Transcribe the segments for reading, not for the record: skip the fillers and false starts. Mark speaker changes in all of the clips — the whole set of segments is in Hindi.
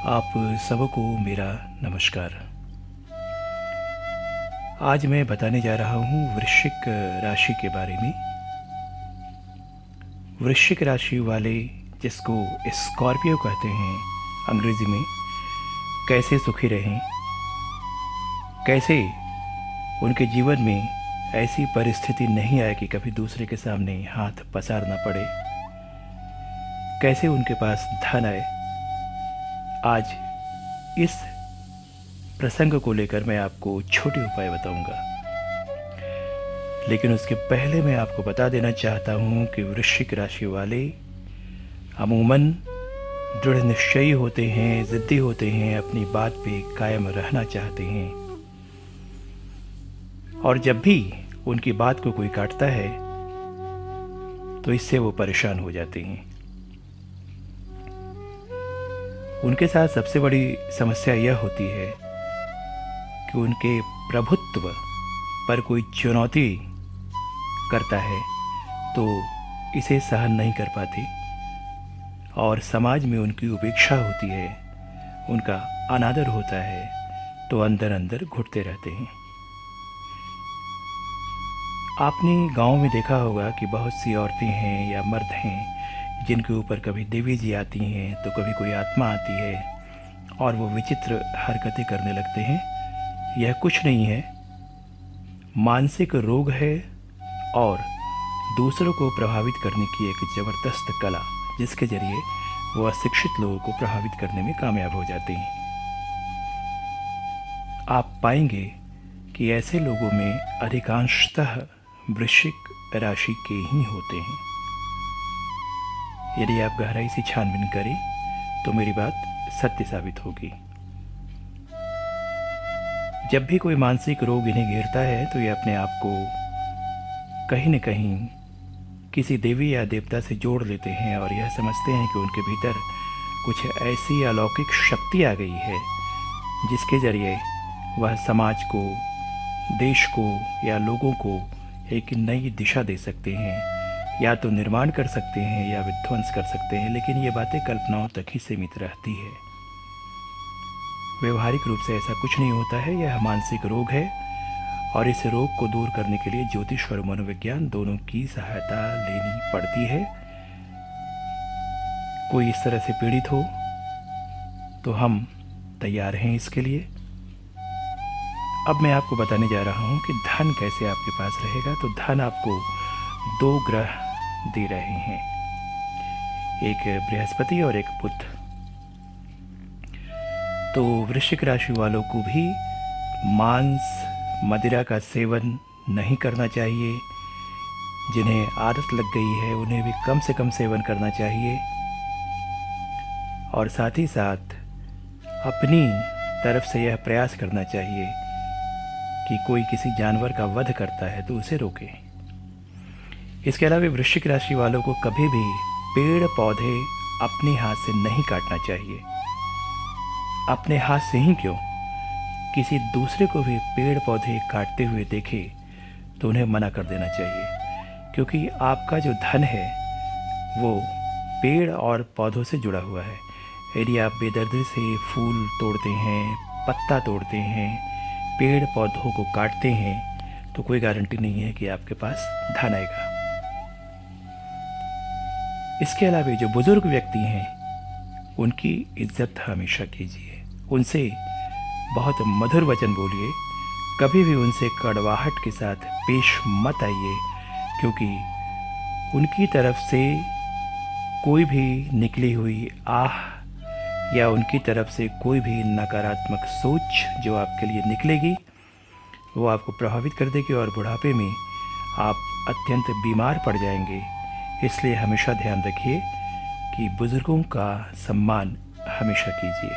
Speaker 1: आप सबको मेरा नमस्कार। आज मैं बताने जा रहा हूँ वृश्चिक राशि के बारे में। वृश्चिक राशि वाले, जिसको स्कॉर्पियो कहते हैं अंग्रेजी में, कैसे सुखी रहें, कैसे उनके जीवन में ऐसी परिस्थिति नहीं आए कि कभी दूसरे के सामने हाथ पसारना पड़े, कैसे उनके पास धन आए। आज इस प्रसंग को लेकर मैं आपको छोटे उपाय बताऊंगा। लेकिन उसके पहले मैं आपको बता देना चाहता हूं कि वृश्चिक राशि वाले अमूमन दृढ़ निश्चयी होते हैं, जिद्दी होते हैं, अपनी बात पे कायम रहना चाहते हैं, और जब भी उनकी बात को कोई काटता है तो इससे वो परेशान हो जाते हैं। उनके साथ सबसे बड़ी समस्या यह होती है कि उनके प्रभुत्व पर कोई चुनौती करता है तो इसे सहन नहीं कर पाते, और समाज में उनकी उपेक्षा होती है, उनका अनादर होता है, तो अंदर अंदर घुटते रहते हैं। आपने गांव में देखा होगा कि बहुत सी औरतें हैं या मर्द हैं जिनके ऊपर कभी देवी जी आती हैं तो कभी कोई आत्मा आती है और वो विचित्र हरकतें करने लगते हैं। यह कुछ नहीं है, मानसिक रोग है और दूसरों को प्रभावित करने की एक ज़बरदस्त कला, जिसके जरिए वो अशिक्षित लोगों को प्रभावित करने में कामयाब हो जाते हैं। आप पाएंगे कि ऐसे लोगों में अधिकांशतः वृश्चिक राशि के ही होते हैं। यदि आप गहराई से छानबीन करें तो मेरी बात सत्य साबित होगी। जब भी कोई मानसिक रोग इन्हें घेरता है तो ये अपने आप को कहीं न कहीं किसी देवी या देवता से जोड़ लेते हैं और यह समझते हैं कि उनके भीतर कुछ ऐसी अलौकिक शक्ति आ गई है जिसके जरिए वह समाज को, देश को या लोगों को एक नई दिशा दे सकते हैं, या तो निर्माण कर सकते हैं या विध्वंस कर सकते हैं। लेकिन ये बातें कल्पनाओं तक ही सीमित रहती है। व्यवहारिक रूप से ऐसा कुछ नहीं होता है। यह मानसिक रोग है और इस रोग को दूर करने के लिए ज्योतिष और मनोविज्ञान दोनों की सहायता लेनी पड़ती है। कोई इस तरह से पीड़ित हो तो हम तैयार हैं इसके लिए। अब मैं आपको बताने जा रहा हूं कि धन कैसे आपके पास रहेगा। तो धन आपको दो ग्रह दे रहे हैं, एक बृहस्पति और एक बुध। तो वृश्चिक राशि वालों को भी मांस मदिरा का सेवन नहीं करना चाहिए। जिन्हें आदत लग गई है उन्हें भी कम से कम सेवन करना चाहिए, और साथ ही साथ अपनी तरफ से यह प्रयास करना चाहिए कि कोई किसी जानवर का वध करता है तो उसे रोके। इसके अलावा वृश्चिक राशि वालों को कभी भी पेड़ पौधे अपने हाथ से नहीं काटना चाहिए। अपने हाथ से ही क्यों, किसी दूसरे को भी पेड़ पौधे काटते हुए देखे तो उन्हें मना कर देना चाहिए, क्योंकि आपका जो धन है वो पेड़ और पौधों से जुड़ा हुआ है। यदि आप बेदर्दी से फूल तोड़ते हैं, पत्ता तोड़ते हैं, पेड़ पौधों को काटते हैं, तो कोई गारंटी नहीं है कि आपके पास धन आएगा। इसके अलावा जो बुजुर्ग व्यक्ति हैं उनकी इज्जत हमेशा कीजिए, उनसे बहुत मधुर वचन बोलिए, कभी भी उनसे कड़वाहट के साथ पेश मत आइए, क्योंकि उनकी तरफ से कोई भी निकली हुई आह या उनकी तरफ से कोई भी नकारात्मक सोच जो आपके लिए निकलेगी वो आपको प्रभावित कर देगी और बुढ़ापे में आप अत्यंत बीमार पड़ जाएंगे। इसलिए हमेशा ध्यान रखिए कि बुज़ुर्गों का सम्मान हमेशा कीजिए।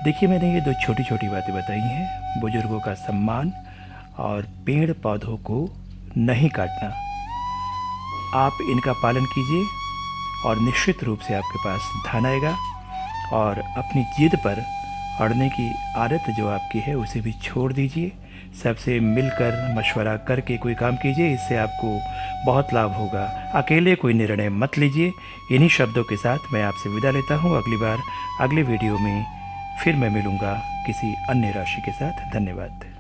Speaker 1: देखिए, मैंने ये दो छोटी छोटी बातें बताई हैं, बुज़ुर्गों का सम्मान और पेड़ पौधों को नहीं काटना। आप इनका पालन कीजिए और निश्चित रूप से आपके पास धन आएगा, और अपनी जिद पर अड़ने की आदत जो आपकी है उसे भी छोड़ दीजिए। सबसे मिलकर मशवरा करके कोई काम कीजिए, इससे आपको बहुत लाभ होगा। अकेले कोई निर्णय मत लीजिए। इन्हीं शब्दों के साथ मैं आपसे विदा लेता हूँ। अगली बार अगले वीडियो में फिर मैं मिलूँगा किसी अन्य राशि के साथ। धन्यवाद।